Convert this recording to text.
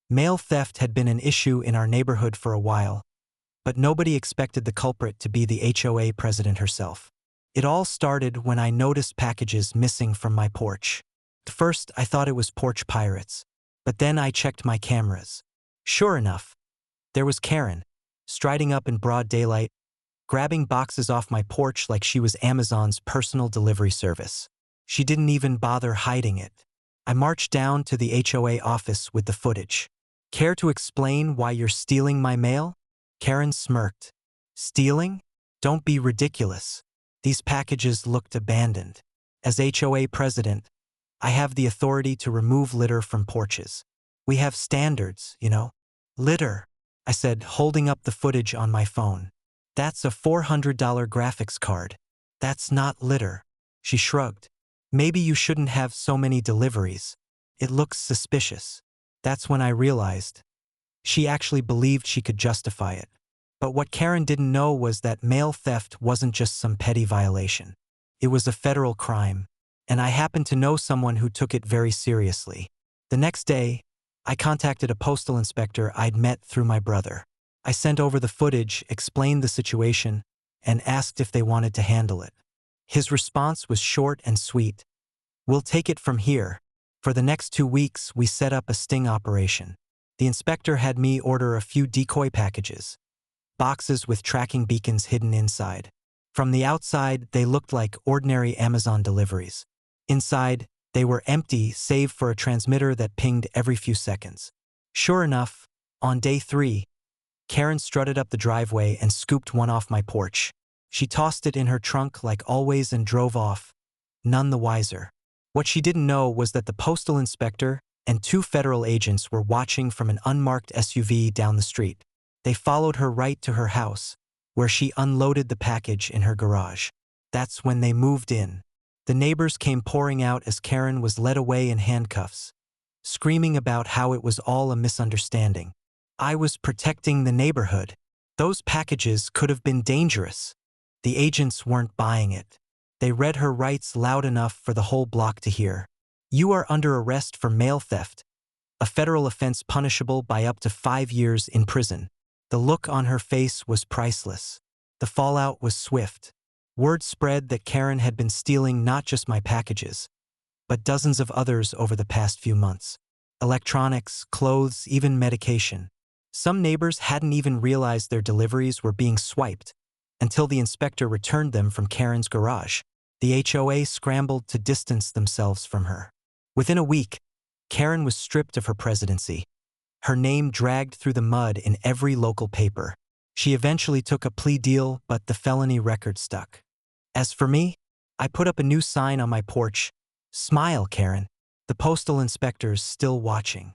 Mail theft had been an issue in our neighborhood for a while, but nobody expected the culprit to be the HOA president herself. It all started when I noticed packages missing from my porch. At first, I thought it was porch pirates, but then I checked my cameras. Sure enough, there was Karen, striding up in broad daylight, grabbing boxes off my porch like she was Amazon's personal delivery service. She didn't even bother hiding it. I marched down to the HOA office with the footage. Care to explain why you're stealing my mail? Karen smirked. Stealing? Don't be ridiculous. These packages looked abandoned. As HOA president, I have the authority to remove litter from porches. We have standards, you know. Litter, I said, holding up the footage on my phone. That's a $400 graphics card. That's not litter. She shrugged. Maybe you shouldn't have so many deliveries. It looks suspicious. That's when I realized. She actually believed she could justify it. But what Karen didn't know was that mail theft wasn't just some petty violation. It was a federal crime, and I happened to know someone who took it very seriously. The next day, I contacted a postal inspector I'd met through my brother. I sent over the footage, explained the situation, and asked if they wanted to handle it. His response was short and sweet. We'll take it from here. For the next 2 weeks, we set up a sting operation. The inspector had me order a few decoy packages, boxes with tracking beacons hidden inside. From the outside, they looked like ordinary Amazon deliveries. Inside, they were empty save for a transmitter that pinged every few seconds. Sure enough, on day 3, Karen strutted up the driveway and scooped one off my porch. She tossed it in her trunk like always and drove off, none the wiser. What she didn't know was that the postal inspector and 2 federal agents were watching from an unmarked SUV down the street. They followed her right to her house, where she unloaded the package in her garage. That's when they moved in. The neighbors came pouring out as Karen was led away in handcuffs, screaming about how it was all a misunderstanding. I was protecting the neighborhood. Those packages could have been dangerous. The agents weren't buying it. They read her rights loud enough for the whole block to hear. You are under arrest for mail theft, a federal offense punishable by up to 5 years in prison. The look on her face was priceless. The fallout was swift. Word spread that Karen had been stealing not just my packages, but dozens of others over the past few months. Electronics, clothes, even medication. Some neighbors hadn't even realized their deliveries were being swiped until the inspector returned them from Karen's garage. The HOA scrambled to distance themselves from her. Within a week, Karen was stripped of her presidency. Her name dragged through the mud in every local paper. She eventually took a plea deal, but the felony record stuck. As for me, I put up a new sign on my porch. Smile, Karen. The postal inspector's still watching.